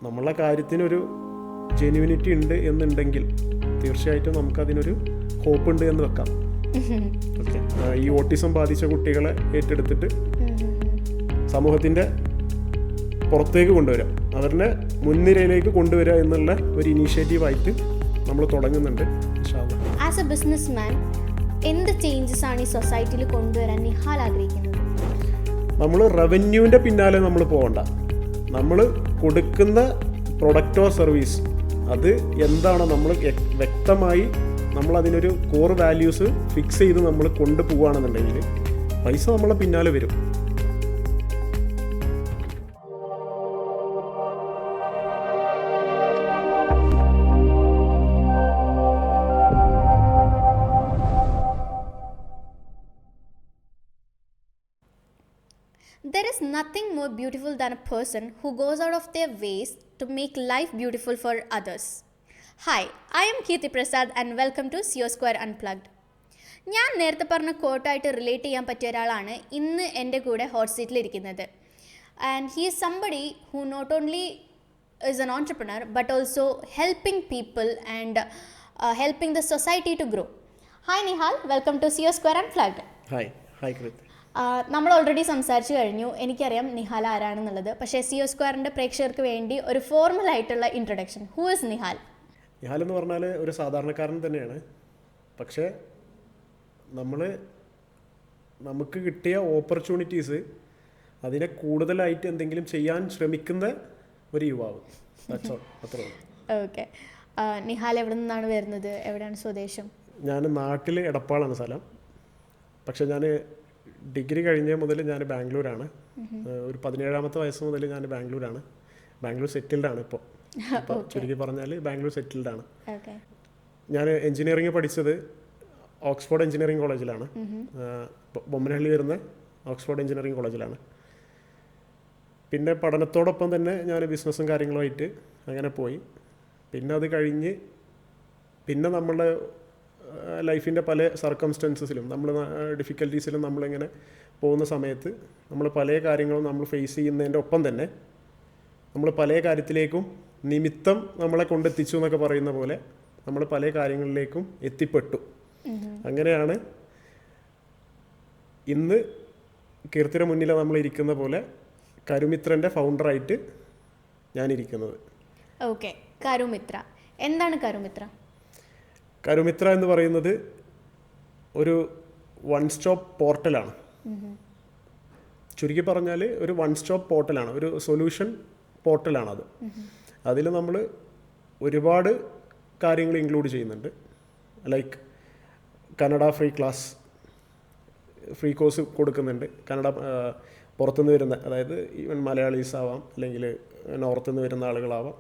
നമ്മളെ കാര്യത്തിനൊരു ജെന്യുവിനിറ്റി ഉണ്ട് എന്നുണ്ടെങ്കിൽ തീർച്ചയായിട്ടും നമുക്കതിനൊരു ഹോപ്പ് ഉണ്ട് എന്ന് വെക്കാം. ഓക്കെ, ഈ ഓട്ടിസം ബാധിച്ച കുട്ടികളെ ഏറ്റെടുത്തിട്ട് സമൂഹത്തിൻ്റെ പുറത്തേക്ക് കൊണ്ടുവരാം, അവരുടെ മുൻനിരയിലേക്ക് കൊണ്ടുവരിക എന്നുള്ള ഒരു ഇനീഷ്യേറ്റീവായിട്ട് നമ്മൾ തുടങ്ങുന്നുണ്ട്. ആസ് എ ബിസിനസ്മാൻ എന്ത് ചേഞ്ചസ് ആണ് ഈ സൊസൈറ്റിയിൽ കൊണ്ടുവരാൻ നിഹാൽ ആഗ്രഹിക്കുന്നത്? നമ്മൾ റവന്യൂവിൻ്റെ പിന്നാലെ നമ്മൾ പോകണ്ട. നമ്മൾ കൊടുക്കുന്ന പ്രൊഡക്റ്റ് ഓർ സർവീസ് അത് എന്താണ് നമ്മൾ വ്യക്തമായി നമ്മളതിനൊരു കോർ വാല്യൂസ് ഫിക്സ് ചെയ്ത് നമ്മൾ കൊണ്ടുപോവുകയാണെന്നുണ്ടെങ്കിൽ പൈസ നമ്മളെ പിന്നാലെ വരും. There is nothing more beautiful than a person who goes out of their ways to make life beautiful for others. Hi, I am Kirti Prasad and welcome to CO Square Unplugged. ഞാൻ നേരത്തെ പറഞ്ഞ കോട്ടായിട്ട് relate ചെയ്യാൻ പറ്റിയ ഒരാളാണ് ഇന്ന് എൻ്റെ കൂടെ hot സീറ്റിലിരിക്കുന്നത്. And he is somebody who not only is an entrepreneur but also helping people and helping the society to grow. Hi Nihal, welcome to CO Square Unplugged. Hi Kritya. നമ്മൾ ഓൾറെഡി സംസാരിച്ചു കഴിഞ്ഞു, എനിക്കറിയാം നിഹാൽ ആരാണെന്നുള്ളത്. പക്ഷേ CO Squareൻ്റെ പ്രേക്ഷകർക്ക് വേണ്ടി ഒരു ഫോർമൽ ആയിട്ടുള്ള introduction. Who is Nihal? Nihal എന്ന് പറഞ്ഞാൽ ഒരു സാധാരണക്കാരൻ തന്നെയാണ്. പക്ഷേ നമുക്ക് കിട്ടിയ ഓപ്പർച്യൂണിറ്റീസ് അതിനെ കൂടുതലായിട്ട് എന്തെങ്കിലും ചെയ്യാൻ ശ്രമിക്കുന്ന ഒരു യുവാവ്. അത്രേ. ഓക്കെ, നിഹാൽ എവിടെ നിന്നാണ് വരുന്നത്? എവിടെയാണ് സ്വദേശം? ഞാൻ നാട്ടിൽ എടപ്പാളാണ് സ്ഥലം. പക്ഷേ ഞാൻ ഡിഗ്രി കഴിഞ്ഞ മുതൽ ഞാൻ ബാംഗ്ലൂരാണ്. ഒരു 17-ാമത്തെ വയസ്സ് മുതൽ ഞാൻ ബാംഗ്ലൂരാണ്. ബാംഗ്ലൂർ സെറ്റിൽഡാണ് ഇപ്പോൾ. ചുരുക്കി പറഞ്ഞാൽ ബാംഗ്ലൂർ സെറ്റിൽഡാണ്. ഞാൻ എൻജിനീയറിംഗ് പഠിച്ചത് ഓക്സ്ഫോർഡ് എഞ്ചിനീയറിംഗ് കോളേജിലാണ്. ബൊമ്മനഹള്ളി വരുന്ന ഓക്സ്ഫോർഡ് എഞ്ചിനീയറിംഗ് കോളേജിലാണ്. പിന്നെ പഠനത്തോടൊപ്പം തന്നെ ഞാൻ ബിസിനസ്സും കാര്യങ്ങളുമായിട്ട് അങ്ങനെ പോയി. പിന്നെ അത് കഴിഞ്ഞ് പിന്നെ നമ്മളുടെ ലൈഫിൻ്റെ പല സർക്കംസ്റ്റൻസസിലും നമ്മൾ ഡിഫിക്കൽട്ടീസിലും നമ്മളിങ്ങനെ പോകുന്ന സമയത്ത് നമ്മൾ പല കാര്യങ്ങളും നമ്മൾ ഫേസ് ചെയ്യുന്നതിൻ്റെ ഒപ്പം തന്നെ നമ്മൾ പല കാര്യത്തിലേക്കും നിമിത്തം നമ്മളെ കൊണ്ടെത്തിച്ചു എന്നൊക്കെ പറയുന്ന പോലെ നമ്മൾ പല കാര്യങ്ങളിലേക്കും എത്തിപ്പെട്ടു. അങ്ങനെയാണ് ഇന്ന് കീർത്തിയുടെ മുന്നിൽ നമ്മൾ ഇരിക്കുന്ന പോലെ കരുമിത്രൻ്റെ ഫൗണ്ടറായിട്ട് ഞാനിരിക്കുന്നത്. ഓക്കെ, കരുമിത്ര എന്താണ്? കരുമിത്ര എന്ന് പറയുന്നത് ഒരു വൺ സ്റ്റോപ്പ് പോർട്ടലാണ്. ചുരുക്കി പറഞ്ഞാൽ ഒരു വൺ സ്റ്റോപ്പ് പോർട്ടലാണ്, ഒരു സൊല്യൂഷൻ പോർട്ടലാണത്. അതിൽ നമ്മൾ ഒരുപാട് കാര്യങ്ങൾ ഇൻക്ലൂഡ് ചെയ്യുന്നുണ്ട്. ലൈക്ക് കന്നഡ ഫ്രീ കോഴ്സ് കൊടുക്കുന്നുണ്ട്. കന്നഡ പുറത്തുനിന്ന് വരുന്ന, അതായത് ഈവൻ മലയാളീസ് ആവാം, അല്ലെങ്കിൽ നോർത്തുനിന്ന് വരുന്ന ആളുകളാവാം,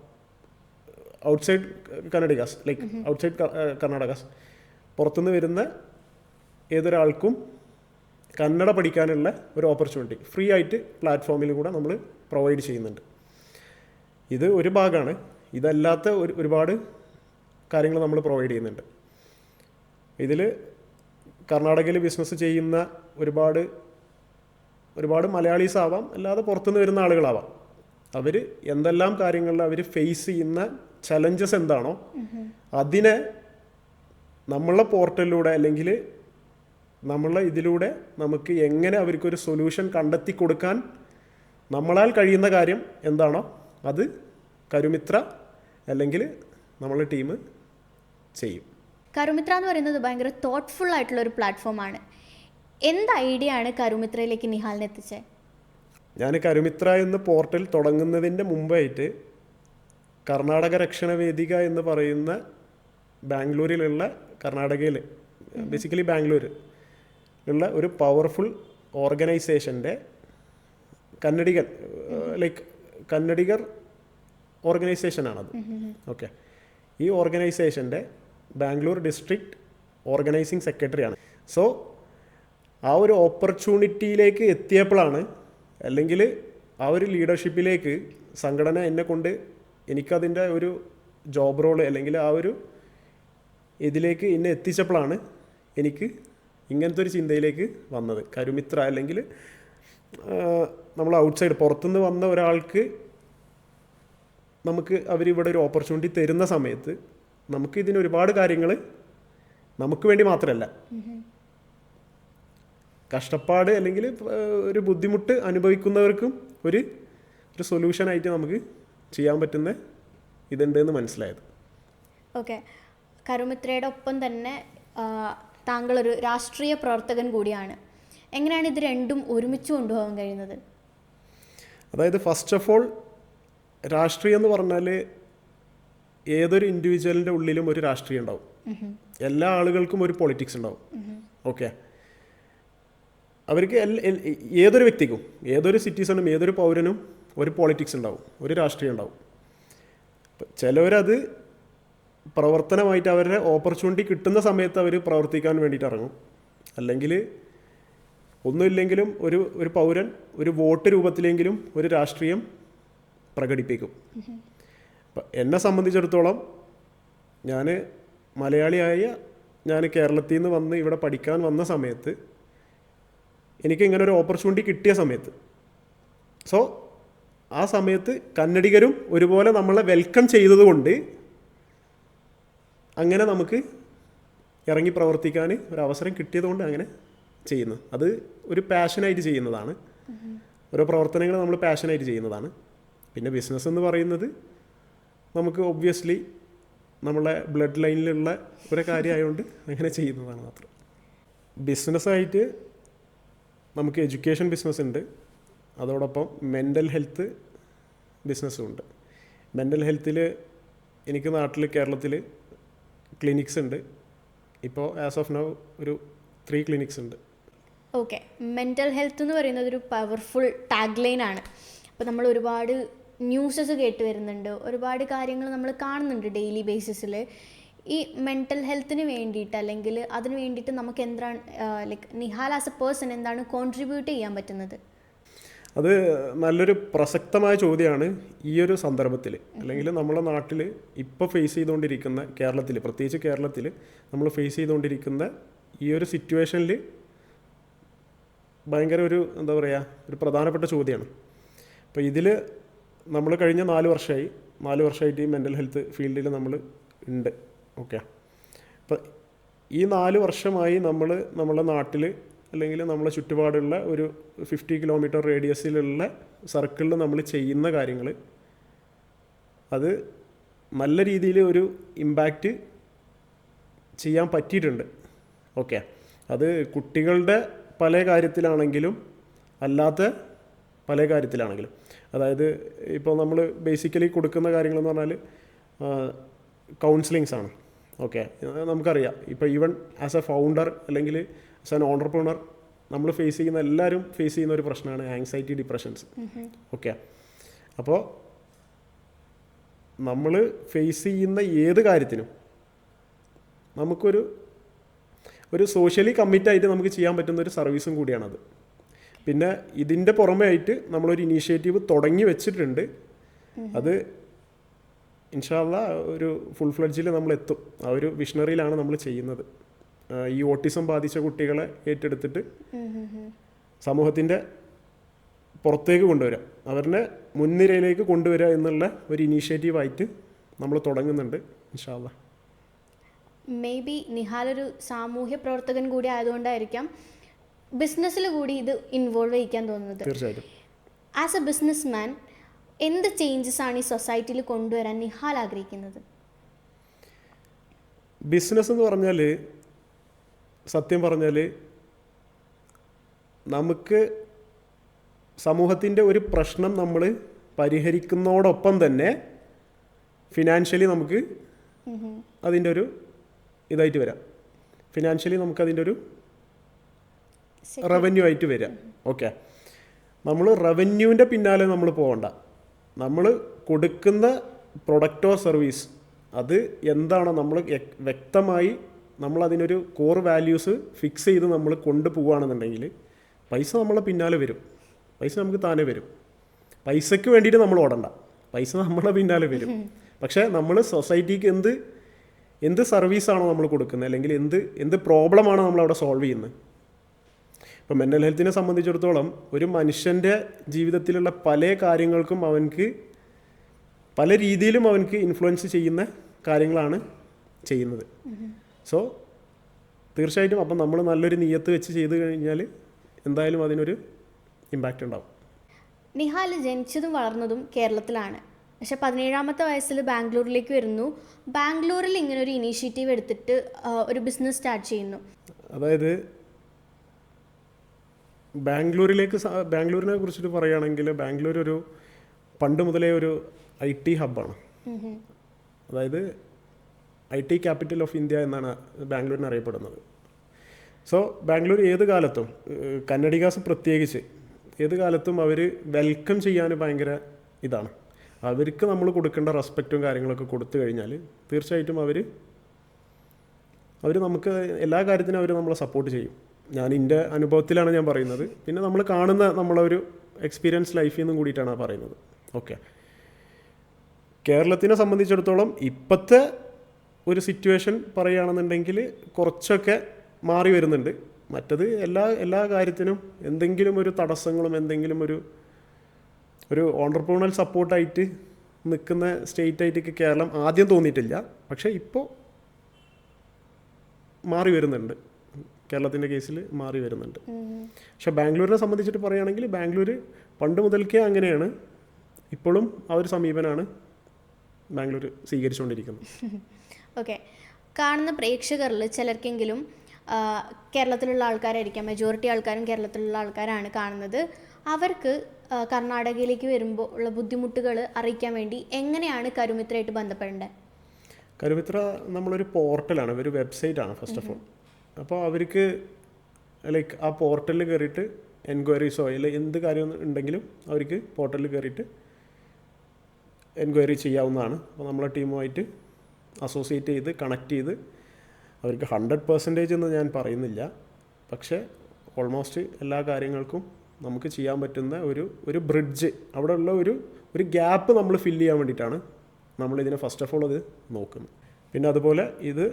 ഔട്ട്സൈഡ് കന്നഡികാസ്, ലൈക്ക് ഔട്ട്സൈഡ് കർണാടകാസ്, പുറത്തുനിന്ന് വരുന്ന ഏതൊരാൾക്കും കന്നഡ പഠിക്കാനുള്ള ഒരു ഓപ്പർച്യൂണിറ്റി ഫ്രീ ആയിട്ട് പ്ലാറ്റ്ഫോമിൽ കൂടെ നമ്മൾ പ്രൊവൈഡ് ചെയ്യുന്നുണ്ട്. ഇത് ഒരു ഭാഗമാണ്. ഇതല്ലാത്ത ഒരുപാട് കാര്യങ്ങൾ നമ്മൾ പ്രൊവൈഡ് ചെയ്യുന്നുണ്ട്. ഇതിൽ കർണാടകയിൽ ബിസിനസ് ചെയ്യുന്ന ഒരുപാട് മലയാളീസ് ആവാം, അല്ലാതെ പുറത്തുനിന്ന് വരുന്ന ആളുകളാവാം. അവർ എന്തെല്ലാം കാര്യങ്ങളിൽ അവർ ഫേസ് ചെയ്യുന്ന ചലഞ്ചസ് എന്താണോ അതിനെ നമ്മളെ പോർട്ടലിലൂടെ അല്ലെങ്കിൽ നമ്മളെ ഇതിലൂടെ നമുക്ക് എങ്ങനെ അവർക്കൊരു സൊല്യൂഷൻ കണ്ടെത്തി കൊടുക്കാൻ നമ്മളാൽ കഴിയുന്ന കാര്യം എന്താണോ അത് കരുമിത്ര അല്ലെങ്കിൽ നമ്മളെ ടീം ചെയ്യും. കരുമിത്ര എന്ന് പറയുന്നത് ഭയങ്കര തോട്ട്ഫുൾ ആയിട്ടുള്ള ഒരു പ്ലാറ്റ്ഫോമാണ്. എന്ത് ഐഡിയ ആണ് കരുമിത്രയിലേക്ക് നിഹാലിനെ എത്തിച്ചത്? ഞാൻ കരുമിത്ര എന്ന പോർട്ടൽ തുടങ്ങുന്നതിൻ്റെ മുമ്പായിട്ട് കർണാടക രക്ഷണ വേദിക എന്ന് പറയുന്ന ബാംഗ്ലൂരിലുള്ള, കർണാടകയിൽ ബേസിക്കലി ബാംഗ്ലൂരിലുള്ള ഒരു പവർഫുൾ ഓർഗനൈസേഷൻ്റെ കന്നഡിഗർ ഓർഗനൈസേഷനാണത്. ഓക്കെ, ഈ ഓർഗനൈസേഷൻ്റെ ബാംഗ്ലൂർ ഡിസ്ട്രിക്റ്റ് ഓർഗനൈസിങ് സെക്രട്ടറിയാണ്. സോ ആ ഒരു ഓപ്പർച്യൂണിറ്റിയിലേക്ക് എത്തിയപ്പോഴാണ്, അല്ലെങ്കിൽ ആ ഒരു ലീഡർഷിപ്പിലേക്ക് സംഘടന എന്നെ കൊണ്ട് എനിക്കതിൻ്റെ ഒരു ജോബ് റോള് അല്ലെങ്കിൽ ആ ഒരു ഇതിലേക്ക് എന്നെ എത്തിച്ചപ്പോഴാണ് എനിക്ക് ഇങ്ങനത്തെ ഒരു ചിന്തയിലേക്ക് വന്നത്. കരുമിത്ര അല്ലെങ്കിൽ നമ്മൾ ഔട്ട്സൈഡ് പുറത്തുനിന്ന് വന്ന ഒരാൾക്ക് നമുക്ക് അവരിവിടെ ഒരു ഓപ്പർച്യൂണിറ്റി തരുന്ന സമയത്ത് നമുക്ക് ഇതിന് ഒരുപാട് കാര്യങ്ങൾ നമുക്ക് വേണ്ടി മാത്രമല്ല, കഷ്ടപ്പാട് അല്ലെങ്കിൽ ഒരു ബുദ്ധിമുട്ട് അനുഭവിക്കുന്നവർക്കും ഒരു ഒരു സൊല്യൂഷനായിട്ട് നമുക്ക് ചെയ്യാൻ പറ്റുന്ന ഇതുണ്ടെന്ന് മനസ്സിലായത്. ഓക്കെ, കരുമിത്രയുടെ ഒപ്പം തന്നെ താങ്കളൊരു രാഷ്ട്രീയ പ്രവർത്തകൻ കൂടിയാണ്. എങ്ങനെയാണ് ഇത് രണ്ടും ഒരുമിച്ച് കൊണ്ടുപോകാൻ കഴിയുന്നത്? അതായത് ഫസ്റ്റ് ഓഫ് ഓൾ രാഷ്ട്രീയം എന്ന് പറഞ്ഞാൽ ഏതൊരു ഇൻഡിവിജ്വലിൻ്റെ ഉള്ളിലും ഒരു രാഷ്ട്രീയം ഉണ്ടാവും. എല്ലാ ആളുകൾക്കും ഒരു പൊളിറ്റിക്സ് ഉണ്ടാവും. ഓക്കെ, അവർക്ക് ഏതൊരു വ്യക്തിക്കും, ഏതൊരു സിറ്റിസണും, ഏതൊരു പൗരനും ഒരു പൊളിറ്റിക്സ് ഉണ്ടാവും, ഒരു രാഷ്ട്രീയം ഉണ്ടാവും. ചിലവരത് പ്രവർത്തനമായിട്ട് അവരുടെ ഓപ്പർച്യൂണിറ്റി കിട്ടുന്ന സമയത്ത് അവർ പ്രവർത്തിക്കാൻ വേണ്ടിയിട്ട് ഇറങ്ങും. അല്ലെങ്കിൽ ഒന്നുമില്ലെങ്കിലും ഒരു പൗരൻ ഒരു വോട്ട് രൂപത്തിലെങ്കിലും ഒരു രാഷ്ട്രീയം പ്രകടിപ്പിക്കും. എന്നെ സംബന്ധിച്ചിടത്തോളം ഞാൻ മലയാളിയായ ഞാൻ കേരളത്തിൽ നിന്ന് വന്ന് ഇവിടെ പഠിക്കാൻ വന്ന സമയത്ത് എനിക്ക് ഇങ്ങനെ ഒരു ഓപ്പർച്യൂണിറ്റി കിട്ടിയ സമയത്ത്, സോ ആ സമയത്ത് കന്നഡിഗരും ഒരുപോലെ നമ്മളെ വെൽക്കം ചെയ്തതുകൊണ്ട് അങ്ങനെ നമുക്ക് ഇറങ്ങി പ്രവർത്തിക്കാൻ ഒരു അവസരം കിട്ടിയതുകൊണ്ട് അങ്ങനെ ചെയ്യുന്നു. അത് ഒരു പാഷനായിട്ട് ചെയ്യുന്നതാണ്. ഓരോ പ്രവർത്തനങ്ങൾ നമ്മൾ പാഷനായിട്ട് ചെയ്യുന്നതാണ്. പിന്നെ ബിസിനസ് എന്ന് പറയുന്നത് നമുക്ക് ഒബ്വിയസ്ലി നമ്മളെ ബ്ലഡ് ലൈനിലുള്ള ഒരു കാര്യമായതുകൊണ്ട് അങ്ങനെ ചെയ്യുന്നതാണ് മാത്രം. ബിസിനസ്സായിട്ട് നമുക്ക് എഡ്യൂക്കേഷൻ ബിസിനസ് ഉണ്ട്, അതോടൊപ്പം മെൻ്റൽ ഹെൽത്ത് ബിസിനസ്സും ഉണ്ട്. മെൻ്റൽ ഹെൽത്തിൽ എനിക്ക് നാട്ടിൽ കേരളത്തിൽ ക്ലിനിക്സ് ഉണ്ട്. ഇപ്പോൾ ആസ് ഓഫ് നൗ ഒരു 3 ക്ലിനിക്സ് ഉണ്ട്. ഓക്കെ, മെൻ്റൽ ഹെൽത്ത് എന്ന് പറയുന്നത് ഒരു പവർഫുൾ ടാഗ് ലൈനാണ്. അപ്പോൾ നമ്മൾ ഒരുപാട് ന്യൂസസ് കേട്ട് വരുന്നുണ്ട്, ഒരുപാട് കാര്യങ്ങൾ നമ്മൾ കാണുന്നുണ്ട് ഡെയിലി ബേസിസിൽ. ഈ മെൻ്റൽ ഹെൽത്തിന് വേണ്ടിയിട്ട് അല്ലെങ്കിൽ അതിന് വേണ്ടിയിട്ട് നമുക്ക് എന്താണ് like Nihal as A person എന്താണ് കോൺട്രിബ്യൂട്ട് ചെയ്യാൻ പറ്റുന്നത്? അത് നല്ലൊരു പ്രസക്തമായ ചോദ്യമാണ് ഈ ഒരു സന്ദർഭത്തിൽ. അല്ലെങ്കിൽ നമ്മുടെ നാട്ടിൽ ഇപ്പോൾ ഫേസ് ചെയ്തുകൊണ്ടിരിക്കുന്ന, കേരളത്തിൽ പ്രത്യേകിച്ച് കേരളത്തിൽ നമ്മൾ ഫേസ് ചെയ്തുകൊണ്ടിരിക്കുന്ന ഈ ഒരു സിറ്റുവേഷനിൽ ഭയങ്കര ഒരു എന്താ പറയുക, ഒരു പ്രധാനപ്പെട്ട ചോദ്യമാണ്. അപ്പോൾ ഇതിൽ നമ്മൾ കഴിഞ്ഞ 4 വർഷമായിട്ട് ഈ മെൻ്റൽ ഹെൽത്ത് ഫീൽഡിൽ നമ്മൾ ഉണ്ട്. ഓക്കെ, അപ്പോൾ ഈ 4 വർഷമായി നമ്മൾ നമ്മുടെ നാട്ടിൽ അല്ലെങ്കിൽ നമ്മളെ ചുറ്റുപാടുള്ള ഒരു 50 കിലോമീറ്റർ റേഡിയസിലുള്ള സർക്കിളിൽ നമ്മൾ ചെയ്യുന്ന കാര്യങ്ങൾ അത് നല്ല രീതിയിൽ ഒരു ഇമ്പാക്റ്റ് ചെയ്യാൻ പറ്റിയിട്ടുണ്ട്. ഓക്കെ, അത് കുട്ടികളുടെ പല കാര്യത്തിലാണെങ്കിലും അല്ലാത്ത പല കാര്യത്തിലാണെങ്കിലും. അതായത് ഇപ്പോൾ നമ്മൾ ബേസിക്കലി കൊടുക്കുന്ന കാര്യങ്ങളെന്ന് പറഞ്ഞാൽ കൗൺസിലിങ്സ് ആണ്. ഓക്കെ, നമുക്കറിയാം ഇപ്പോൾ ഈവൻ ആസ് എ ഫൗണ്ടർ അല്ലെങ്കിൽ ആസ് ആൻ ഓണ്ടർപ്രണർ നമ്മൾ എല്ലാവരും ഫേസ് ചെയ്യുന്ന ഒരു പ്രശ്നമാണ് ആങ്സൈറ്റി, ഡിപ്രഷൻസ്. ഓക്കെ, അപ്പോൾ നമ്മൾ ഫേസ് ചെയ്യുന്ന ഏത് കാര്യത്തിനും നമുക്കൊരു സോഷ്യലി കമ്മിറ്റായിട്ട് നമുക്ക് ചെയ്യാൻ പറ്റുന്ന ഒരു സർവീസും കൂടിയാണത്. പിന്നെ ഇതിൻ്റെ പുറമെ ആയിട്ട് നമ്മളൊരു ഇനീഷ്യേറ്റീവ് തുടങ്ങി വെച്ചിട്ടുണ്ട്. അത് ഇൻഷാ അല്ലാഹ് ഒരു ഫുൾ ഫ്ലെഡ്ജിൽ നമ്മൾ എത്തും. ആ ഒരു വിഷണറിയിലാണ് നമ്മൾ ചെയ്യുന്നത്. ഈ ഓട്ടിസം ബാധിച്ച കുട്ടികളെ ഏറ്റെടുത്തിട്ട് സമൂഹത്തിൻ്റെ പുറത്തേക്ക് കൊണ്ടുവരിക, അവരുടെ മുൻനിരയിലേക്ക് കൊണ്ടുവരിക എന്നുള്ള ഒരു ഇനീഷ്യേറ്റീവായിട്ട് നമ്മൾ തുടങ്ങുന്നുണ്ട് ഇൻഷാ അല്ലാഹ്. മേ ബി നിഹാൽ ഒരു സാമൂഹ്യ പ്രവർത്തകൻ കൂടി ആയതുകൊണ്ടായിരിക്കാം ബിസിനസ്സിൽ കൂടി ഇത് ഇൻവോൾവ് ചെയ്യിക്കാൻ തോന്നുന്നത്. തീർച്ചയായിട്ടും. ആസ് എ ബിസിനസ് മാൻ എന്ത് ചേഞ്ചസ് ആണ് ഈ സൊസൈറ്റിയിൽ കൊണ്ടുവരാൻ നിഹാൽ ആഗ്രഹിക്കുന്നത്? ബിസിനസ് എന്ന് പറഞ്ഞാൽ സത്യം പറഞ്ഞാൽ നമുക്ക് സമൂഹത്തിൻ്റെ ഒരു പ്രശ്നം നമ്മൾ പരിഹരിക്കുന്നതോടൊപ്പം തന്നെ ഫിനാൻഷ്യലി നമുക്ക് അതിൻ്റെ ഒരു ഇതായിട്ട് വരാം. ഫിനാൻഷ്യലി നമുക്കതിൻ്റെ ഒരു റവന്യൂ ആയിട്ട് വരാം. ഓക്കെ, നമ്മൾ റവന്യൂവിൻ്റെ പിന്നാലെ നമ്മൾ പോകണ്ട. നമ്മൾ കൊടുക്കുന്ന പ്രൊഡക്റ്റ് ഓർ സർവീസ് അത് എന്താണോ നമ്മൾ വ്യക്തമായി നമ്മളതിനൊരു കോർ വാല്യൂസ് ഫിക്സ് ചെയ്ത് നമ്മൾ കൊണ്ടുപോവുകയാണെന്നുണ്ടെങ്കിൽ പൈസ നമ്മളെ പിന്നാലെ വരും. പൈസ നമുക്ക് താനെ വരും. പൈസയ്ക്ക് വേണ്ടിയിട്ട് നമ്മൾ ഓടണ്ട, പൈസ നമ്മളെ പിന്നാലെ വരും. പക്ഷേ നമ്മൾ സൊസൈറ്റിക്ക് എന്ത് സർവീസാണോ നമ്മൾ കൊടുക്കുന്നത്, അല്ലെങ്കിൽ എന്ത് പ്രോബ്ലമാണോ നമ്മളവിടെ സോൾവ് ചെയ്യുന്നത്. ഇപ്പോൾ മെൻ്റൽ ഹെൽത്തിനെ സംബന്ധിച്ചിടത്തോളം ഒരു മനുഷ്യൻ്റെ ജീവിതത്തിലുള്ള പല കാര്യങ്ങൾക്കും അവനക്ക് പല രീതിയിലും അവനക്ക് ഇൻഫ്ലുവൻസ് ചെയ്യുന്ന കാര്യങ്ങളാണ് ചെയ്യുന്നത്. സോ തീർച്ചയായിട്ടും അപ്പം നമ്മൾ നല്ലൊരു നിയത്ത് വെച്ച് ചെയ്ത് കഴിഞ്ഞാൽ എന്തായാലും അതിനൊരു ഇമ്പാക്റ്റ് ഉണ്ടാവും. നിഹാൽ ജനിച്ചതും വളർന്നതും കേരളത്തിലാണ്. പക്ഷെ 17-ാമത്തെ വയസ്സിൽ ബാംഗ്ലൂരിലേക്ക് വരുന്നു. ബാംഗ്ലൂരിൽ ഇങ്ങനെ ഒരു ഇനീഷ്യേറ്റീവ് എടുത്തിട്ട് ഒരു ബിസിനസ് സ്റ്റാർട്ട് ചെയ്യുന്നു. അതായത് ബാംഗ്ലൂരിനെ കുറിച്ചിട്ട് പറയുകയാണെങ്കിൽ ബാംഗ്ലൂർ ഒരു പണ്ട് മുതലേ ഒരു IT ഹബ്ബാണ്. അതായത് IT ക്യാപിറ്റൽ ഓഫ് ഇന്ത്യ എന്നാണ് ബാംഗ്ലൂരിനെ അറിയപ്പെടുന്നത്. സോ ബാംഗ്ലൂർ ഏത് കാലത്തും കന്നഡികാസ് പ്രത്യേകിച്ച് ഏത് കാലത്തും അവർ വെൽക്കം ചെയ്യാൻ ഭയങ്കര ഇതാണ്. അവർക്ക് നമ്മൾ കൊടുക്കേണ്ട റെസ്പെക്റ്റും കാര്യങ്ങളൊക്കെ കൊടുത്തു കഴിഞ്ഞാൽ തീർച്ചയായിട്ടും അവർ നമുക്ക് എല്ലാ കാര്യത്തിനും അവർ നമ്മളെ സപ്പോർട്ട് ചെയ്യും. ഞാൻ എൻ്റെ അനുഭവത്തിലാണ് ഞാൻ പറയുന്നത്. പിന്നെ നമ്മൾ കാണുന്ന നമ്മളൊരു എക്സ്പീരിയൻസ് ലൈഫിൽ നിന്നും കൂടിയിട്ടാണ് പറയുന്നത്. ഓക്കെ, കേരളത്തിനെ സംബന്ധിച്ചിടത്തോളം ഇപ്പോഴത്തെ ഒരു സിറ്റുവേഷൻ പറയുകയാണെന്നുണ്ടെങ്കിൽ കുറച്ചൊക്കെ മാറി വരുന്നുണ്ട്. മറ്റത് എല്ലാ കാര്യത്തിനും എന്തെങ്കിലും ഒരു തടസ്സങ്ങളും എന്തെങ്കിലും ഒരു ഓണ്ടർപ്രണൽ സപ്പോർട്ടായിട്ട് നിൽക്കുന്ന സ്റ്റേറ്റ് ആയിട്ടൊക്കെ കേരളം ആദ്യം തോന്നിയിട്ടില്ല. പക്ഷേ ഇപ്പോൾ മാറി വരുന്നുണ്ട്. കേരളത്തിൻ്റെ കേസിൽ മാറി വരുന്നുണ്ട്. പക്ഷെ ബാംഗ്ലൂരിനെ സംബന്ധിച്ചിട്ട് പറയുകയാണെങ്കിൽ ബാംഗ്ലൂർ പണ്ട് മുതൽക്കേ അങ്ങനെയാണ്. ഇപ്പോഴും ആ ഒരു സമീപനമാണ് ബാംഗ്ലൂർ സ്വീകരിച്ചുകൊണ്ടിരിക്കുന്നത്. ഓക്കെ, കാണുന്ന പ്രേക്ഷകരിൽ ചിലർക്കെങ്കിലും കേരളത്തിലുള്ള ആൾക്കാരായിരിക്കാം, മെജോറിറ്റി ആൾക്കാരും കേരളത്തിലുള്ള ആൾക്കാരാണ് കാണുന്നത്. അവർക്ക് കർണാടകയിലേക്ക് വരുമ്പോൾ ഉള്ള ബുദ്ധിമുട്ടുകൾ അറിയിക്കാൻ വേണ്ടി എങ്ങനെയാണ് കരുമിത്രയായിട്ട് ബന്ധപ്പെടേണ്ടത്? കരുമിത്ര നമ്മളൊരു പോർട്ടലാണ്, ഒരു വെബ്സൈറ്റാണ് ഫസ്റ്റ് ഓഫ് ഓൾ. അപ്പോൾ അവർക്ക് ലൈക്ക് ആ പോർട്ടലിൽ കയറിയിട്ട് എൻക്വയറീസോ അല്ലെങ്കിൽ എന്ത് കാര്യം ഉണ്ടെങ്കിലും അവർക്ക് പോർട്ടലിൽ കയറിയിട്ട് എൻക്വയറി ചെയ്യാവുന്നതാണ്. അപ്പോൾ നമ്മളെ ടീമുമായിട്ട് അസോസിയേറ്റ് ചെയ്ത് കണക്ട് ചെയ്ത് അവർക്ക് 100% എന്ന് ഞാൻ പറയുന്നില്ല, പക്ഷേ ഓൾമോസ്റ്റ് എല്ലാ കാര്യങ്ങൾക്കും നമുക്ക് ചെയ്യാൻ പറ്റുന്ന ഒരു ബ്രിഡ്ജ്, അവിടെ ഉള്ള ഒരു ഗ്യാപ്പ് നമ്മൾ ഫില്ല് ചെയ്യാൻ വേണ്ടിയിട്ടാണ് നമ്മളിതിനെ ഫസ്റ്റ് ഓഫ് ഓൾ അത് നോക്കുന്നത്. പിന്നെ അതുപോലെ ഇത്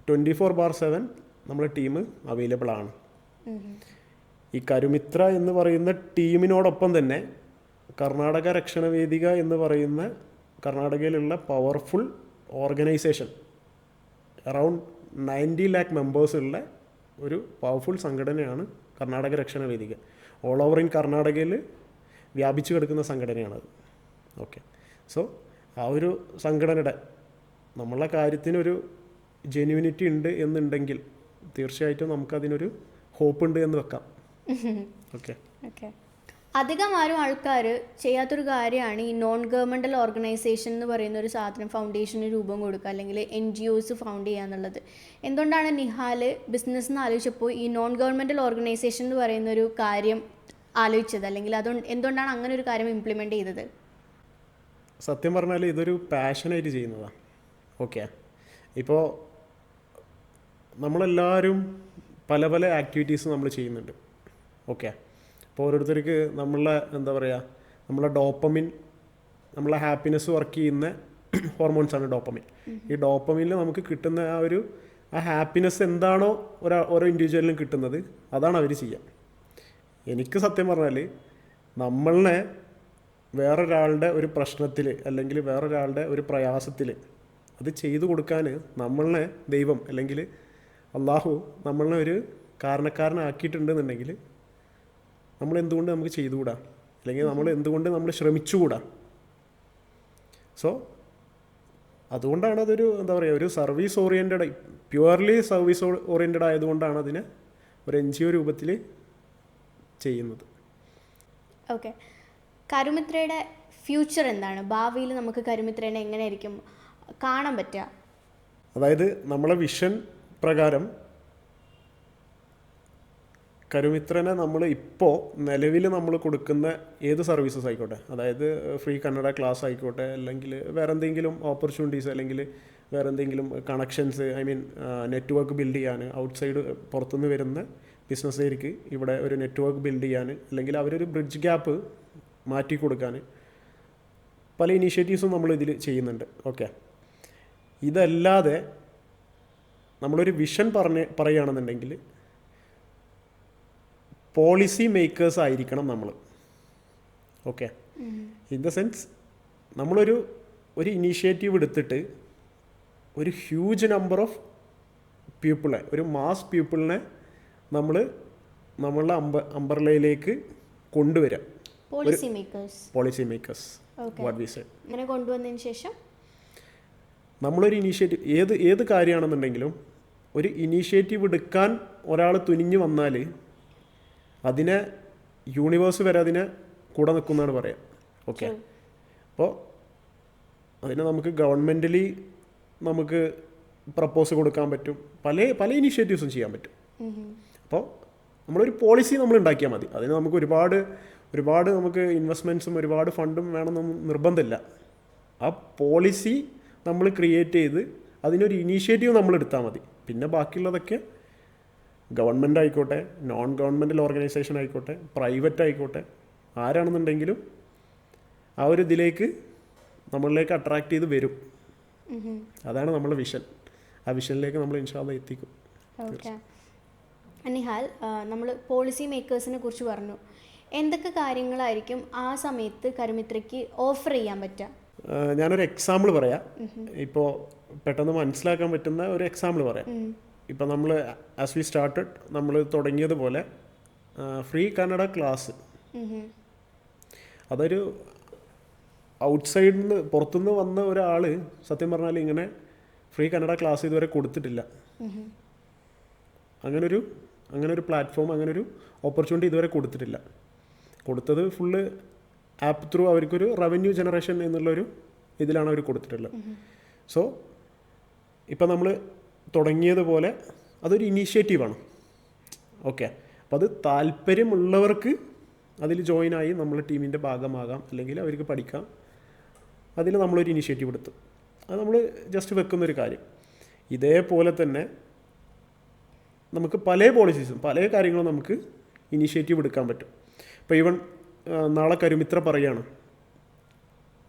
24/7 നമ്മളെ ടീം അവൈലബിൾ ആണ്. ഈ കരുമിത്ര എന്ന് പറയുന്ന ടീമിനോടൊപ്പം തന്നെ കർണാടക രക്ഷണവേദിക എന്ന് പറയുന്ന കർണാടകയിലുള്ള powerful organization, around 90 lakh members ഉള്ള ഒരു പവർഫുൾ സംഘടനയാണ് Karnataka Rakshanavedika. All over in കർണാടകയിൽ വ്യാപിച്ചു കിടക്കുന്ന സംഘടനയാണത്. ഓക്കെ, സോ ആ ഒരു സംഘടനയുടെ നമ്മളെ കാര്യത്തിനൊരു ജെന്യൂനിറ്റി ഉണ്ട് എന്നുണ്ടെങ്കിൽ തീർച്ചയായിട്ടും നമുക്കതിനൊരു ഹോപ്പ് ഉണ്ട് എന്ന് വെക്കാം. ഓക്കെ, അധികം ആരും ആൾക്കാർ ചെയ്യാത്തൊരു കാര്യമാണ് ഈ നോൺ ഗവൺമെൻറ്റൽ ഓർഗനൈസേഷൻ എന്ന് പറയുന്ന ഒരു സാധനം ഫൗണ്ടേഷന് രൂപം കൊടുക്കുക, അല്ലെങ്കിൽ NGOs ഫൗണ്ട് ചെയ്യുക എന്നുള്ളത്. എന്തുകൊണ്ടാണ് നിഹാൽ ബിസിനസ് എന്ന് ആലോചിച്ചപ്പോൾ ഈ നോൺ ഗവൺമെൻറ്റൽ ഓർഗനൈസേഷൻ എന്ന് പറയുന്ന ഒരു കാര്യം ആലോചിച്ചത്, അല്ലെങ്കിൽ എന്തുകൊണ്ടാണ് അങ്ങനെ ഒരു കാര്യം ഇംപ്ലിമെൻറ്റ് ചെയ്തത്? സത്യം പറഞ്ഞാൽ ഇതൊരു പാഷനായിട്ട് ചെയ്യുന്നതാണ്. ഓക്കെ, ഇപ്പോൾ നമ്മളെല്ലാവരും പല പല ആക്ടിവിറ്റീസ് നമ്മൾ ചെയ്യുന്നുണ്ട്. ഓക്കെ, അപ്പോൾ ഓരോരുത്തർക്ക് നമ്മളെ എന്താ പറയുക, നമ്മളെ ഡോപ്പമിൻ, നമ്മളെ ഹാപ്പിനെസ് വർക്ക് ചെയ്യുന്ന ഹോർമോൺസാണ് ഡോപ്പമിൻ. ഈ ഡോപ്പമിനിൽ നമുക്ക് കിട്ടുന്ന ആ ഹാപ്പിനെസ് എന്താണോ ഓരോ ഇൻഡിവിജ്വലിനും കിട്ടുന്നത് അതാണ് അവർ ചെയ്യുക. എനിക്ക് സത്യം പറഞ്ഞാൽ നമ്മളെ വേറൊരാളുടെ ഒരു പ്രശ്നത്തിൽ അല്ലെങ്കിൽ വേറൊരാളുടെ ഒരു പ്രയാസത്തിൽ അത് ചെയ്തു കൊടുക്കാൻ നമ്മളെ ദൈവം അല്ലെങ്കിൽ അള്ളാഹു നമ്മളെ ഒരു കാരണക്കാരനാക്കിയിട്ടുണ്ടെന്നുണ്ടെങ്കിൽ നമ്മൾ എന്തുകൊണ്ട് നമുക്ക് ചെയ്തുകൂടാ, അല്ലെങ്കിൽ നമ്മൾ എന്തുകൊണ്ട് നമ്മൾ ശ്രമിച്ചുകൂടാ? സോ അതുകൊണ്ടാണ് അതൊരു എന്താ പറയുക, ഒരു service oriented, purely service oriented ആയതുകൊണ്ടാണ് അതിനെ ഒരു NGO രൂപത്തിൽ ചെയ്യുന്നത്. ഓക്കെ, കരുമിത്രയുടെ ഫ്യൂച്ചർ എന്താണ്? ഭാവിയിൽ നമുക്ക് കരുമിത്രേനെ എങ്ങനെയായിരിക്കും കാണാൻ പറ്റുക? അതായത് നമ്മളെ വിഷൻ പ്രകാരം കരുമിത്രനെ നമ്മൾ ഇപ്പോൾ നിലവിൽ നമ്മൾ കൊടുക്കുന്ന ഏത് സർവീസസ് ആയിക്കോട്ടെ, അതായത് ഫ്രീ കന്നഡ ക്ലാസ് ആയിക്കോട്ടെ, അല്ലെങ്കിൽ വേറെ എന്തെങ്കിലും ഓപ്പർച്യൂണിറ്റീസ്, അല്ലെങ്കിൽ വേറെ എന്തെങ്കിലും കണക്ഷൻസ്, നെറ്റ്വർക്ക് ബിൽഡ് ചെയ്യാൻ, ഔട്ട്സൈഡ് പുറത്തുനിന്ന് വരുന്ന ബിസിനസ്സുകാർക്ക് ഇവിടെ ഒരു നെറ്റ്വർക്ക് ബിൽഡ് ചെയ്യാൻ, അല്ലെങ്കിൽ അവരൊരു ബ്രിഡ്ജ് ഗ്യാപ്പ് മാറ്റി കൊടുക്കാൻ പല ഇനീഷ്യേറ്റീവ്സും നമ്മൾ ഇതിൽ ചെയ്യുന്നുണ്ട്. ഓക്കെ, ഇതല്ലാതെ നമ്മളൊരു വിഷൻ പറയുകയാണെന്നുണ്ടെങ്കിൽ പോളിസി മേക്കേഴ്സ് ആയിരിക്കണം നമ്മൾ. ഓക്കെ, ഇൻ ദ സെൻസ് നമ്മളൊരു ഒരു ഇനീഷ്യേറ്റീവ് എടുത്തിട്ട് ഒരു ഹ്യൂജ് നമ്പർ ഓഫ് പീപ്പിളെ, ഒരു മാസ് പീപ്പിളിനെ നമ്മൾ നമ്മളുടെ അംബർലയിലേക്ക് കൊണ്ടുവരാം. Policy makers what we say. അങ്ങനെ കൊണ്ടുവന്നതിന് ശേഷം നമ്മളൊരു ഇനീഷ്യേറ്റീവ് ഏത് കാര്യമാണെന്നുണ്ടെങ്കിലും ഒരു ഇനീഷ്യേറ്റീവ് എടുക്കാൻ ഒരാൾ തുനിഞ്ഞു വന്നാൽ അതിനെ യൂണിവേഴ്സ് വരെ അതിനെ കൂടെ നിൽക്കുന്നതാണ് പറയാം. ഓക്കെ, അപ്പോൾ അതിനെ നമുക്ക് ഗവൺമെൻ്റലി നമുക്ക് പ്രപ്പോസ് കൊടുക്കാൻ പറ്റും, പല ഇനീഷ്യേറ്റീവ്സും ചെയ്യാൻ പറ്റും. അപ്പോൾ നമ്മളൊരു പോളിസി നമ്മൾ ഉണ്ടാക്കിയാൽ മതി. അതിന് നമുക്ക് ഒരുപാട് നമുക്ക് ഇൻവെസ്റ്റ്മെൻറ്റ്സും ഒരുപാട് ഫണ്ടും വേണമെന്നൊന്നും നിർബന്ധമില്ല. ആ പോളിസി നമ്മൾ ക്രിയേറ്റ് ചെയ്ത് അതിനൊരു ഇനീഷ്യേറ്റീവ് നമ്മൾ എടുത്താൽ മതി. പിന്നെ ബാക്കിയുള്ളതൊക്കെ ഗവൺമെൻറ് ആയിക്കോട്ടെ, നോൺ ഗവൺമെൻറ്റൽ ഓർഗനൈസേഷൻ ആയിക്കോട്ടെ, പ്രൈവറ്റ് ആയിക്കോട്ടെ, ആരാണെന്നുണ്ടെങ്കിലും ആ ഒരു ഇതിലേക്ക് നമ്മളിലേക്ക് അട്രാക്ട് ചെയ്ത് വരും. അതാണ് നമ്മുടെ വിഷൻ. ആ വിഷനിലേക്ക് നമ്മൾ ഇൻഷാ അല്ലാഹ് എത്തിക്കും. നിഹാൽ, നമ്മൾ പോളിസി മേക്കേഴ്സിനെ കുറിച്ച് പറഞ്ഞു. എന്തൊക്കെ കാര്യങ്ങളായിരിക്കും ആ സമയത്ത് കരുമിത്രയ്ക്ക് ഓഫർ ചെയ്യാൻ പറ്റുക? ഞാനൊരു എക്സാമ്പിൾ പറയാം. ഇപ്പോൾ പെട്ടെന്ന് മനസ്സിലാക്കാൻ പറ്റുന്ന ഒരു എക്സാമ്പിൾ പറയാം. ഇപ്പം നമ്മൾ ആസ് വി സ്റ്റാർട്ടഡ് നമ്മൾ തുടങ്ങിയതുപോലെ ഫ്രീ കന്നഡ ക്ലാസ്, അതൊരു ഔട്ട്സൈഡിൽ നിന്ന് പുറത്തുനിന്ന് വന്ന ഒരാൾ സത്യം പറഞ്ഞാൽ ഇങ്ങനെ ഫ്രീ കന്നഡ ക്ലാസ് ഇതുവരെ കൊടുത്തിട്ടില്ല. അങ്ങനൊരു പ്ലാറ്റ്ഫോം, അങ്ങനൊരു ഓപ്പർച്യൂണിറ്റി ഇതുവരെ കൊടുത്തിട്ടില്ല. കൊടുത്തത് ഫുള്ള് ആപ്പ് ത്രൂ അവർക്കൊരു റവന്യൂ ജനറേഷൻ എന്നുള്ളൊരു ഇതിലാണ് അവർ കൊടുത്തിട്ടുള്ളത്. സോ ഇപ്പം നമ്മൾ തുടങ്ങിയതുപോലെ അതൊരു ഇനീഷ്യേറ്റീവാണ്. ഓക്കെ, അപ്പോൾ അത് താല്പര്യമുള്ളവർക്ക് അതിൽ ജോയിനായി നമ്മൾ ടീമിൻ്റെ ഭാഗമാകാം, അല്ലെങ്കിൽ അവർക്ക് പഠിക്കാം. അതിൽ നമ്മളൊരു ഇനീഷ്യേറ്റീവ് എടുത്തു. അത് നമ്മൾ ജസ്റ്റ് വെക്കുന്നൊരു കാര്യം. ഇതേപോലെ തന്നെ നമുക്ക് പല പോളിസീസും പല കാര്യങ്ങളും നമുക്ക് ഇനീഷ്യേറ്റീവ് എടുക്കാൻ പറ്റും. ഇപ്പോൾ ഈവൻ നാളെ കരുമിത്ര പറയുകയാണ്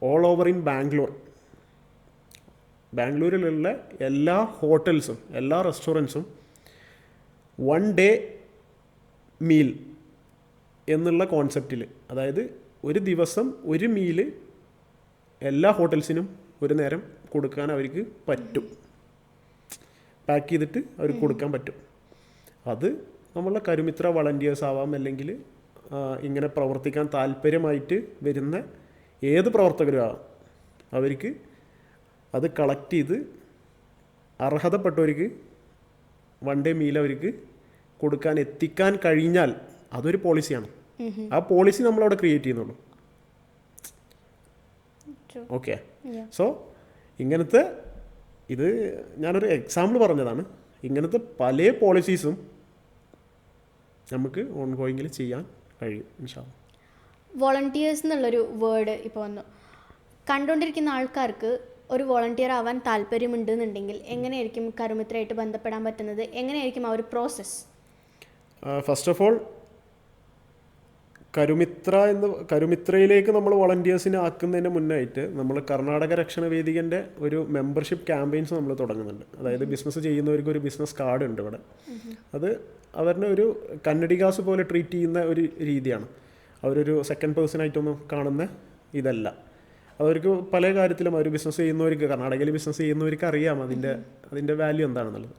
ഓൾ ഓവർ ഇൻ ബാംഗ്ലൂരിലുള്ള എല്ലാ ഹോട്ടൽസും എല്ലാ റെസ്റ്റോറൻറ്റ്സും 1 day മീൽ എന്നുള്ള കോൺസെപ്റ്റിൽ, അതായത് ഒരു ദിവസം ഒരു മീല് എല്ലാ ഹോട്ടൽസിനും ഒരു നേരം കൊടുക്കാൻ അവർക്ക് പറ്റും. പാക്ക് ചെയ്തിട്ട് അവർക്ക് കൊടുക്കാൻ പറ്റും. അത് നമ്മളുടെ കരുമിത്ര വളണ്ടിയേഴ്സ് ആവാം, അല്ലെങ്കിൽ ഇങ്ങനെ പ്രവർത്തിക്കാൻ താല്പര്യമായിട്ട് വരുന്ന ഏത് പ്രവർത്തകരും ആവാം. അവർക്ക് അത് കളക്ട് ചെയ്ത് അർഹതപ്പെട്ടവർക്ക് 1 day മീൽ അവർക്ക് കൊടുക്കാൻ എത്തിക്കാൻ കഴിഞ്ഞാൽ അതൊരു പോളിസിയാണ്. ആ പോളിസി നമ്മളവിടെ ക്രിയേറ്റ് ചെയ്യുന്നുള്ളൂ. ഓക്കെ, സോ ഇങ്ങനത്തെ ഇത് ഞാനൊരു എക്സാമ്പിൾ പറഞ്ഞതാണ്. ഇങ്ങനത്തെ പല പോളിസീസും നമുക്ക് ഓൺഗോയിങ്ങിൽ ചെയ്യാൻ കഴിയും ഇൻഷാ അല്ലാഹ്. വോളണ്ടിയേഴ്സ് എന്നുള്ളൊരു വേർഡ് ഇപ്പോൾ വന്നു. കണ്ടുകൊണ്ടിരിക്കുന്ന ആൾക്കാർക്ക് ഒരു വോളണ്ടിയർ ആവാൻ താല്പര്യമുണ്ടെന്നുണ്ടെങ്കിൽ എങ്ങനെയായിരിക്കും കരുമിത്രയായിട്ട് ബന്ധപ്പെടാൻ പറ്റുന്നത്? എങ്ങനെയായിരിക്കും ആ ഒരു പ്രോസസ്സ്? ഫസ്റ്റ് ഓഫ് ഓൾ കരുമിത്രയിലേക്ക് നമ്മൾ വോളണ്ടിയേഴ്സിനെ ആക്കുന്നതിന് മുന്നായിട്ട് നമ്മൾ കർണാടക രക്ഷണ വേദികൻ്റെ ഒരു മെമ്പർഷിപ്പ് ക്യാമ്പയിൻസ് നമ്മൾ തുടങ്ങുന്നുണ്ട്. അതായത് ബിസിനസ് ചെയ്യുന്നവർക്ക് ഒരു ബിസിനസ് കാർഡ് ഉണ്ട് ഇവിടെ. അത് അവരുടെ ഒരു കന്നഡികാസ് പോലെ ട്രീറ്റ് ചെയ്യുന്ന ഒരു രീതിയാണ്. അവരൊരു സെക്കൻഡ് പേഴ്സണായിട്ടൊന്നും കാണുന്ന ഇതല്ല. അവർക്ക് പല കാര്യത്തിലും അവർ ബിസിനസ് ചെയ്യുന്നവർക്ക്, കർണാടകയിൽ ബിസിനസ് ചെയ്യുന്നവർക്ക് അറിയാം അതിൻ്റെ വാല്യൂ എന്താണെന്നുള്ളത്.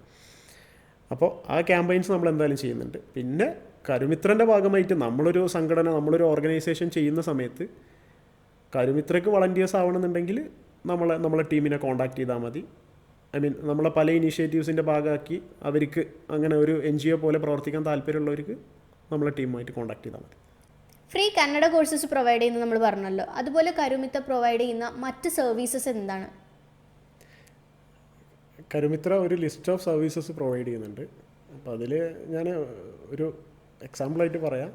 അപ്പോൾ ആ ക്യാമ്പയിൻസ് നമ്മൾ എന്തായാലും ചെയ്യുന്നുണ്ട്. പിന്നെ കരുമിത്രൻ്റെ ഭാഗമായിട്ട് നമ്മളൊരു സംഘടന, നമ്മളൊരു ഓർഗനൈസേഷൻ ചെയ്യുന്ന സമയത്ത് കരുമിത്രയ്ക്ക് വളണ്ടിയേഴ്സ് ആവണമെന്നുണ്ടെങ്കിൽ നമ്മളെ ടീമിനെ കോൺടാക്ട് ചെയ്താൽ മതി. നമ്മളെ പല ഇനീഷ്യേറ്റീവ്സിൻ്റെ ഭാഗമാക്കി അവർക്ക് അങ്ങനെ ഒരു NGO പോലെ പ്രവർത്തിക്കാൻ താല്പര്യമുള്ളവർക്ക് നമ്മളെ ടീമുമായിട്ട് കോൺടാക്ട് ചെയ്താൽ മതി. ഫ്രീ കന്നഡ കോഴ്സസ് പ്രൊവൈഡ് ചെയ്യുന്നത് നമ്മൾ പറഞ്ഞല്ലോ. അതുപോലെ കരുമിത്ര പ്രൊവൈഡ് ചെയ്യുന്ന മറ്റ് സർവീസസ് എന്താണ്? കരുമിത്ര ഒരു ലിസ്റ്റ് ഓഫ് സർവീസസ് പ്രൊവൈഡ് ചെയ്യുന്നുണ്ട്. അപ്പോൾ അതിൽ ഞാൻ ഒരു എക്സാമ്പിളായിട്ട് പറയാം.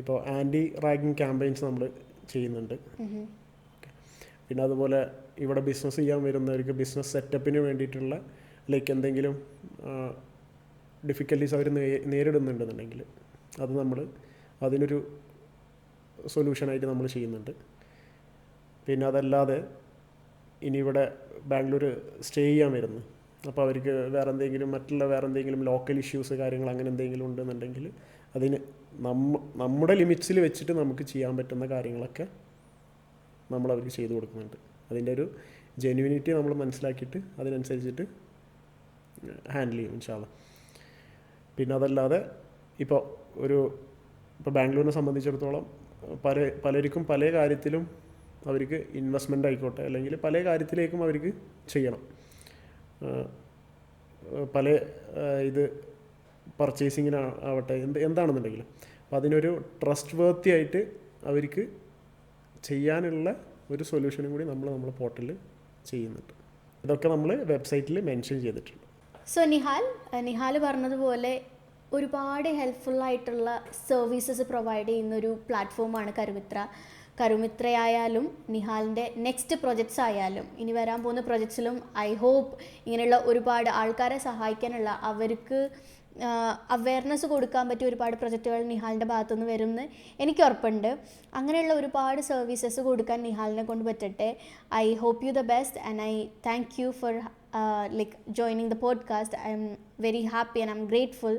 ഇപ്പോൾ ആൻറ്റി റാഗിങ് ക്യാമ്പയിൻസ് നമ്മൾ ചെയ്യുന്നുണ്ട്. പിന്നെ അതുപോലെ ഇവിടെ ബിസിനസ് ചെയ്യാൻ വരുന്നവർക്ക് ബിസിനസ് സെറ്റപ്പിന് വേണ്ടിയിട്ടുള്ള എന്തെങ്കിലും ഡിഫിക്കൽട്ടീസ് അവർ നേരിടുന്നുണ്ടെന്നുണ്ടെങ്കിൽ അത് നമ്മൾ അതിനൊരു സൊല്യൂഷനായിട്ട് നമ്മൾ ചെയ്യുന്നുണ്ട്. പിന്നെ അതല്ലാതെ ഇനി ഇവിടെ ബാംഗ്ലൂർ സ്റ്റേ ചെയ്യാൻ വരുന്നു, അപ്പോൾ അവർക്ക് വേറെ എന്തെങ്കിലും ലോക്കൽ ഇഷ്യൂസ് കാര്യങ്ങൾ അങ്ങനെ എന്തെങ്കിലും ഉണ്ടെന്നുണ്ടെങ്കിൽ അതിന് നമ്മുടെ ലിമിറ്റ്സിൽ വെച്ചിട്ട് നമുക്ക് ചെയ്യാൻ പറ്റുന്ന കാര്യങ്ങളൊക്കെ നമ്മൾ അവർക്ക് ചെയ്തു കൊടുക്കുന്നുണ്ട്. അതിൻ്റെ ഒരു ജെന്യൂനിറ്റി നമ്മൾ മനസ്സിലാക്കിയിട്ട് അതിനനുസരിച്ചിട്ട് ഹാൻഡിൽ ചെയ്യും ഇൻഷാ അല്ലാ. പിന്നെ അതല്ലാതെ ഇപ്പോൾ ബാംഗ്ലൂരിനെ സംബന്ധിച്ചിടത്തോളം പലർക്കും പല കാര്യത്തിലും അവർക്ക് ഇൻവെസ്റ്റ്മെൻ്റ് ആയിക്കോട്ടെ അല്ലെങ്കിൽ പല കാര്യത്തിലേക്കും അവർക്ക് ചെയ്യണം. പല ഇത് പർച്ചേസിങ്ങിനാവട്ടെ എന്താണെന്നുണ്ടെങ്കിലും അപ്പോൾ അതിനൊരു ട്രസ്റ്റ് വർത്തി ആയിട്ട് അവർക്ക് ചെയ്യാനുള്ള ഒരു സൊല്യൂഷനും കൂടി നമ്മളെ പോർട്ടലിൽ ചെയ്യുന്നുണ്ട്. ഇതൊക്കെ നമ്മൾ വെബ്സൈറ്റിൽ മെൻഷൻ ചെയ്തിട്ടുണ്ട്. സോ നിഹാൽ പറഞ്ഞതുപോലെ ഒരുപാട് ഹെൽപ്ഫുള്ളായിട്ടുള്ള സർവീസസ് പ്രൊവൈഡ് ചെയ്യുന്നൊരു പ്ലാറ്റ്ഫോമാണ് കരുമിത്രയായാലും നിഹാലിൻ്റെ നെക്സ്റ്റ് പ്രൊജക്ട്സ് ആയാലും ഇനി വരാൻ പോകുന്ന പ്രൊജക്ട്സിലും ഐ ഹോപ്പ് ഇങ്ങനെയുള്ള ഒരുപാട് ആൾക്കാരെ സഹായിക്കാനുള്ള അവർക്ക് അവെയർനെസ് കൊടുക്കാൻ പറ്റിയ ഒരുപാട് പ്രൊജക്റ്റുകൾ നിഹാലിൻ്റെ ഭാഗത്തുനിന്ന് വരുമെന്ന് എനിക്ക് ഉറപ്പുണ്ട്. അങ്ങനെയുള്ള ഒരുപാട് സർവീസസ് കൊടുക്കാൻ നിഹാലിനെ കൊണ്ട് പറ്റട്ടെ. I hope you the best and I thank you for joining the podcast. I am very happy and I'm grateful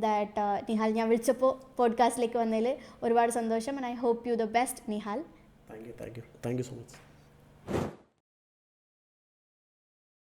that Nihal ഞാൻ വിളിച്ചപ്പോൾ പോഡ്കാസ്റ്റിലേക്ക് വന്നതിൽ ഒരുപാട് സന്തോഷം. and I hope you the best, Nihal. Thank you so much.